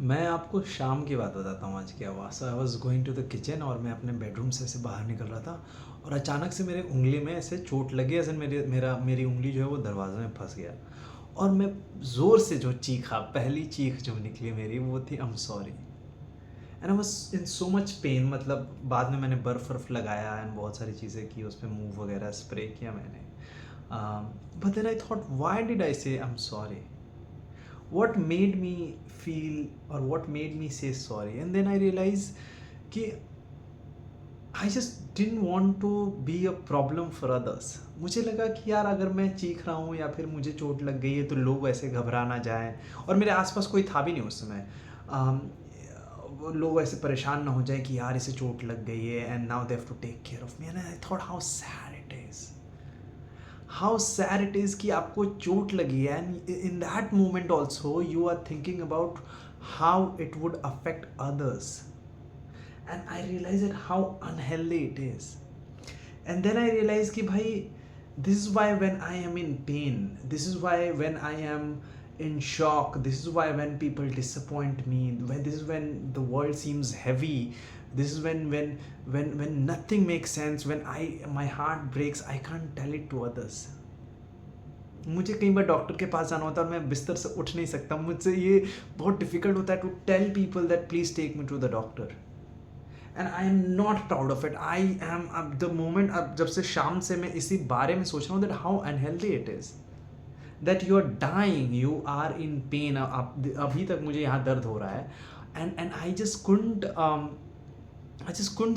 मैं आपको शाम की बात बताता हूँ आज क्या हुआ। So I was going to the kitchen और मैं अपने बेडरूम से ऐसे बाहर निकल रहा था और अचानक से मेरे उंगली में ऐसे चोट लगी, ऐसे मेरी उंगली जो है वो दरवाजे में फंस गया और मैं ज़ोर से जो चीखा, पहली चीख जो निकली मेरी वो थी आई am sorry. And I was in so much pain. मतलब बाद में मैंने बर्फ़ वर्फ लगाया एंड बहुत सारी चीज़ें की, उस पर मूव वगैरह स्प्रे किया मैंने। But then I thought why did I say I am sorry, what made me feel or what made me say sorry? And then I realized कि I just didn't want to be a problem for others. मुझे लगा कि यार अगर मैं चीख रहा हूँ या फिर मुझे चोट लग गई है तो लोग ऐसे घबरा ना जाएं, और मेरे आसपास कोई था भी नहीं उस समय। वो लोग ऐसे परेशान ना हो जाए कि यार इसे चोट लग गई है and now they have to take care of me. And I thought how sad it is, how sad it is कि आपको चोट लगी है and in that moment also you are thinking about how it would affect others. And I realise it how unhealthy it is. And then I realise कि भाई this is why when I am in pain, this is why when I am in shock, this is why when people disappoint me, when this is when the world seems heavy, this is when nothing makes sense, when my heart breaks, I can't tell it to others. मुझे कई बार doctor के पास जाना होता है और मैं बिस्तर से उठ नहीं सकता, मुझसे ये बहुत डिफिकल्ट होता है to tell people that please take me to the doctor. And I am not proud of it. I am अब द मोमेंट, अब जब से शाम से मैं इसी बारे में सोच रहा हूँ that how unhealthy it is, that you are dying, you are in pain. अभी तक मुझे यहाँ दर्द हो रहा है and I just couldn't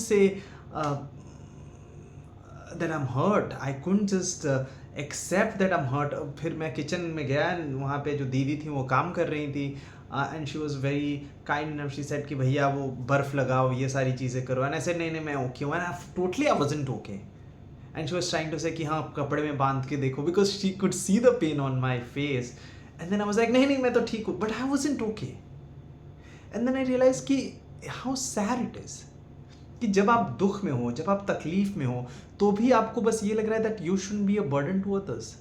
say that I'm hurt. I couldn't just accept that I'm hurt. फिर मैं किचन में गया, वहाँ पे जो दीदी थी वो काम कर रही थी and she was very kind enough. She said कि भैया वो बर्फ़ लगाओ, ये सारी चीज़ें करो। एंड ऐसे नहीं मैं ओके हूँ, and totally I wasn't okay. And she was trying to say कि हाँ कपड़े में बांध के देखो, because she could see the pain on my face. And then I was like नहीं मैं तो ठीक हूँ, but I wasn't okay. And then I realise कि हाउ सैड इट इज़ कि जब आप दुख में हो, जब आप तकलीफ में हो, तो भी आपको बस ये लग रहा है that you shouldn't be a burden to others,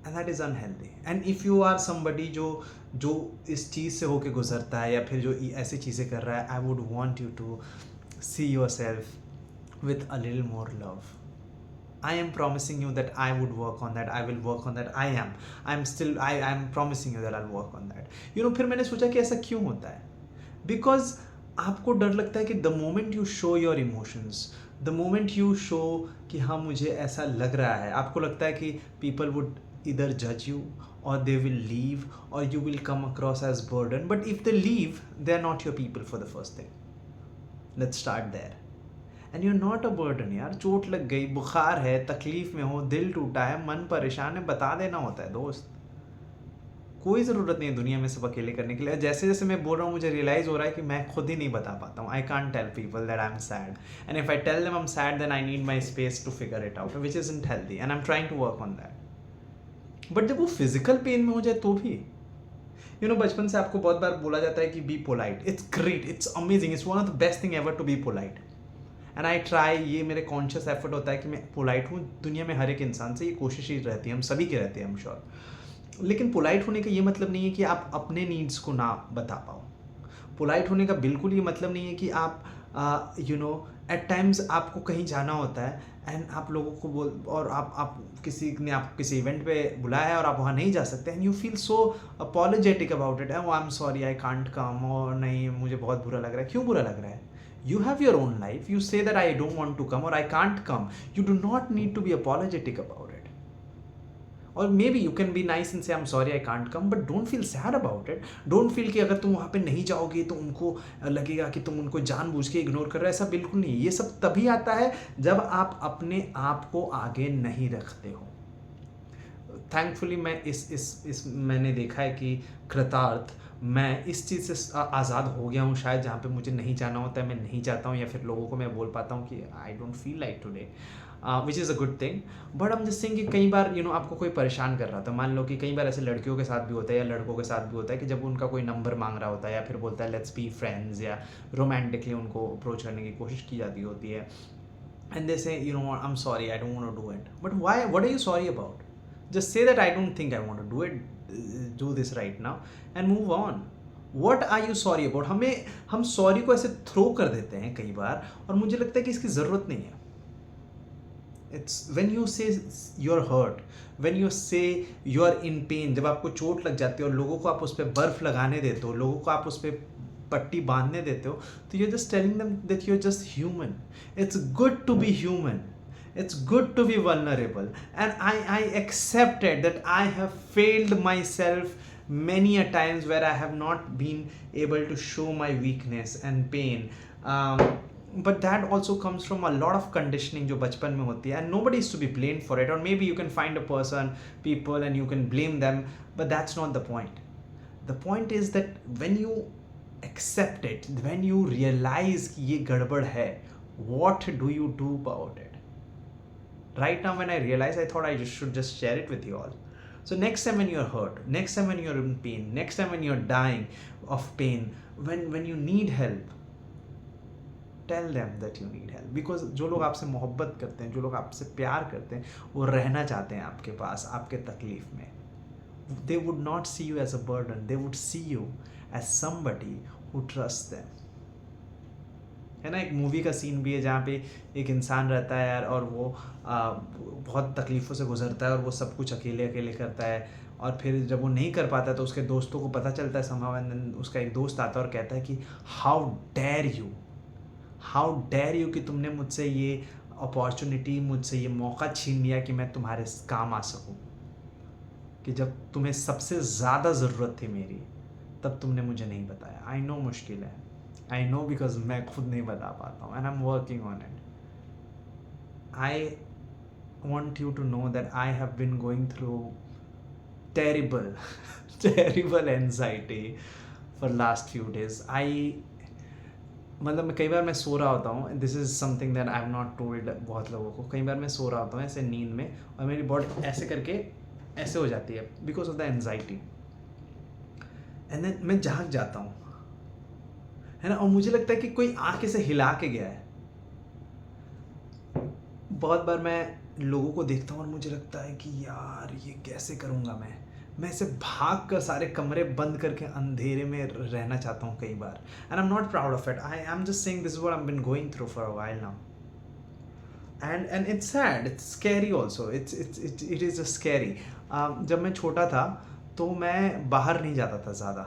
and that is unhealthy. And if you are somebody जो इस चीज़ से होके गुजरता है या फिर जो ऐसी चीज़ें कर रहा है, I would want you to see yourself with a little more love. I am promising you that I would work on that. I will work on that. I am promising you that I'll work on that. फिर मैंने सोचा कि ऐसा क्यों होता है? Because आपको डर लगता है कि the moment you show your emotions, the moment you show कि हाँ मुझे ऐसा लग रहा है, आपको लगता है कि पीपल वुड इधर जज यू और दे विल लीव और you will come across as burden. But if they leave, they are not your people for the first thing. Let's start there. And you are not a burden यार। चोट लग गई, बुखार है, तकलीफ में हो, दिल टूटा है, मन परेशान है, बता देना होता है दोस्त। कोई ज़रूरत नहीं है दुनिया में सब अकेले करने के लिए। जैसे जैसे मैं बोल रहा हूँ मुझे रियलाइज़ हो रहा है कि मैं खुद ही नहीं बता पाता हूँ। I can't tell people that I am sad, and if I tell them I am sad then I need my space to figure it out, which isn't healthy, and I am trying to work on that. But जब वो physical pain में हो जाए तो भी बचपन से आपको बहुत बार बोला जाता है कि be polite. It's great, it's amazing, it's one of the best thing ever to be polite. And I try, ये मेरे कॉन्शियस एफर्ट होता है कि मैं पोलाइट हूँ। दुनिया में हर एक इंसान से ये कोशिश ही रहती है, हम सभी की रहती है, आई एम श्योर। लेकिन पोलाइट होने का ये मतलब नहीं है कि आप अपने नीड्स को ना बता पाओ। पोलाइट होने का बिल्कुल ये मतलब नहीं है कि आप एट टाइम्स आपको कहीं जाना होता है एंड आप लोगों को बोल, और आप किसी ने आपको किसी इवेंट पे बुलाया है और आप वहाँ नहीं जा सकते, and you feel so apologetic about it, I am sorry I can't come, और नहीं मुझे बहुत बुरा लग रहा है। क्यों बुरा लग रहा है? You have your own life. You say that I don't want to come or I can't come. You do not need to be apologetic about it. Or maybe you can be nice and say I'm sorry I can't come, but don't feel sad about it. Don't feel कि अगर तुम वहाँ पे नहीं जाओगे तो उनको लगेगा कि तुम उनको जानबूझ के इग्नोर कर रहे हो। ऐसा बिल्कुल नहीं है। ये सब तभी आता है जब आप अपने आप को आगे नहीं रखते हो। थैंकफुली मैं इस मैंने देखा है कि कृतार्थ मैं इस चीज़ से आज़ाद हो गया हूँ शायद, जहाँ पे मुझे नहीं जाना होता है मैं नहीं चाहता हूँ, या फिर लोगों को मैं बोल पाता हूँ कि I don't feel like today, which is a good thing. But हम जस्ट सेइंग कि कई बार आपको कोई परेशान कर रहा था। मान लो कि कई बार ऐसे लड़कियों के साथ भी होता है या लड़कों के साथ भी होता है कि जब उनका कोई नंबर मांग रहा होता है या फिर बोलता है लेट्स बी फ्रेंड्स, या रोमांटिकली उनको अप्रोच करने की कोशिश की जाती होती है, and they say I am sorry I don't want to do it. But why, what are you sorry about? Just say that I don't think I want to do it. do this right now and move on. What are you sorry about? हम sorry को ऐसे throw कर देते हैं कई बार, और मुझे लगता है कि इसकी ज़रूरत नहीं है. It's when you say you're hurt, when you say you're in pain, जब आपको चोट लग जाती है और लोगों को आप उस पर बर्फ लगाने देते हो, लोगों को आप उस पर पट्टी बांधने देते हो, तो you're just telling them that you're just human. It's good to be human. It's good to be vulnerable. And I accepted that I have failed myself many a times where I have not been able to show my weakness and pain. But that also comes from a lot of conditioning जो बचपन में होती है, and nobody is to be blamed for it. Or maybe you can find a person, people, and you can blame them, but that's not the point. The point is that when you accept it, when you realize कि ये गड़बड़ है, what do you do about it? Right now when I realized, I thought I should just share it with you all. So next time when you're hurt, next time when you're in pain, next time when you're dying of pain, when you need help, tell them that you need help. Because जो लोग आपसे मोहब्बत करते हैं, जो लोग आपसे प्यार करते हैं, वो रहना चाहते हैं आपके पास, आपके तकलीफ में. They would not see you as a burden. They would see you as somebody who trusts them. है ना, एक मूवी का सीन भी है जहाँ पे एक इंसान रहता है यार, और वो बहुत तकलीफ़ों से गुजरता है और वो सब कुछ अकेले अकेले करता है, और फिर जब वो नहीं कर पाता तो उसके दोस्तों को पता चलता है somehow, and then उसका एक दोस्त आता है और कहता है कि हाउ डेयर यू कि तुमने मुझसे ये अपॉर्चुनिटी, मुझसे ये मौका छीन लिया कि मैं तुम्हारे काम आ सकूं, कि जब तुम्हें सबसे ज़्यादा ज़रूरत थी मेरी, तब तुमने मुझे नहीं बताया. आई नो मुश्किल है, आई नो, बिकॉज मैं खुद नहीं बता पाता हूँ, and I am working on it. I want you to know that I have been going through terrible anxiety for last few days. मतलब कई बार मैं सो रहा होता हूँ, this is something that I have not told बहुत लोगों को. कई बार मैं सो रहा होता हूँ ऐसे नींद में, और मेरी बॉडी ऐसे करके ऐसे हो जाती है because of the anxiety, and then मैं जाग जाता हूँ, है ना, और मुझे लगता है कि कोई आके से हिला के गया है. बहुत बार मैं लोगों को देखता हूँ और मुझे लगता है कि यार ये कैसे करूँगा मैं ऐसे भाग कर सारे कमरे बंद करके अंधेरे में रहना चाहता हूँ कई बार. And I am not proud of it. I am just saying this is what I have been going through for a while now. And it's sad, it's scary also, it is scary. जब मैं छोटा था तो मैं बाहर नहीं जाता था ज़्यादा.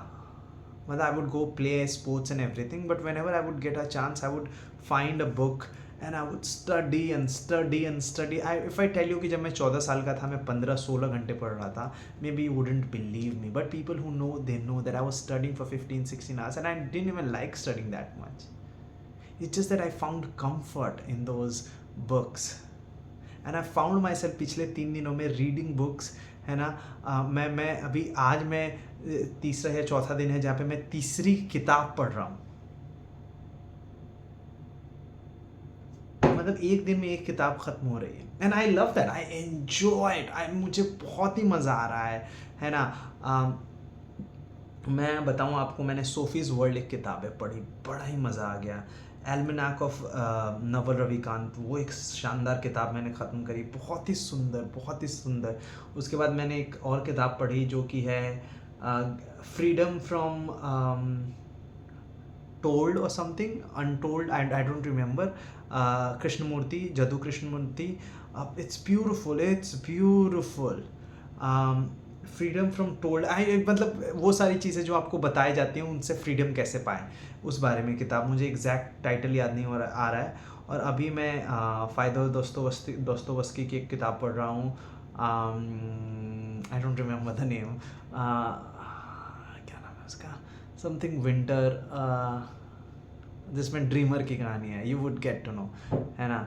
मतलब I would go play sports and everything, but when ever I would get a chance I would find a book and I would study and study and study. If I tell you कि जब मैं 14 साल का था मैं 15-16 घंटे पढ़ रहा था, maybe you wouldn't believe me, but people who know, they know that I was studying for 15-16 hours, and I didn't even like studying that much. It's just that I found comfort in those books, and I found myself पिछले 3 दिनों में reading books, है ना. मैं अभी आज मैं तीसरा या चौथा दिन है जहाँ पे मैं तीसरी किताब पढ़ रहा हूँ. मतलब एक दिन में एक किताब ख़त्म हो रही है, and I love that, I enjoy it. मुझे बहुत ही मज़ा आ रहा है ना. मैं बताऊँ आपको, मैंने सोफीज़ वर्ल्ड एक किताब है पढ़ी, बड़ा ही मज़ा आ गया. एल्मेनाक ऑफ नवल रविकांत, वो एक शानदार किताब मैंने ख़त्म करी, बहुत ही सुंदर, बहुत ही सुंदर. उसके बाद मैंने एक और किताब पढ़ी जो कि है फ्रीडम फ्रॉम टोल्ड और something untold, I don't remember. Krishnamurti, Jiddu Krishnamurti. It's beautiful. Freedom from told, मतलब वो सारी चीज़ें जो आपको बताई जाती हैं, उनसे फ्रीडम कैसे पाएँ, उस बारे में किताब. मुझे एग्जैक्ट टाइटल याद नहीं आ रहा है. और अभी मैं फ़ायदा दोस्तोवस्की की एक किताब पढ़ रहा हूँ. आई डोंट रिमेंबर द नेम. क्या नाम है उसका, समथिंग विंटर, जिसमें ड्रीमर की कहानी है. You would get to know, है ना,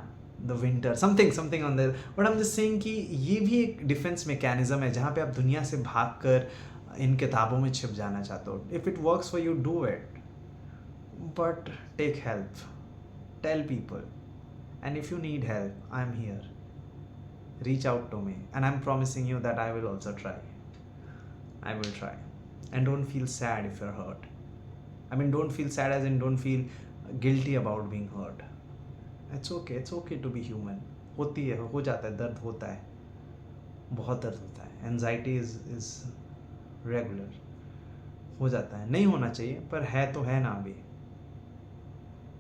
the winter something on there. But I am just saying कि ये भी एक डिफेंस मैकेनिज्म है जहाँ पे आप दुनिया से भाग कर इन किताबों में छिप जाना चाहते हो. If it works for you, do it, but take help, tell people, and if you need help, I am here. Reach out to me, and I'm promising you that I will also try. I will try. And don't feel sad if you're hurt. I mean, don't feel sad as in don't feel guilty about being hurt. It's okay to be human. होती है, हो जाता है, दर्द होता है, बहुत दर्द होता है. Anxiety is रेगुलर हो जाता है, नहीं होना चाहिए पर है तो है ना अभी।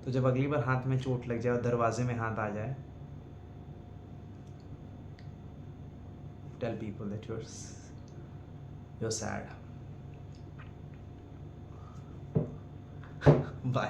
तो जब अगली बार हाथ में चोट लग जाए और दरवाजे में हाथ आ जाए, tell people that you're sad. Bye.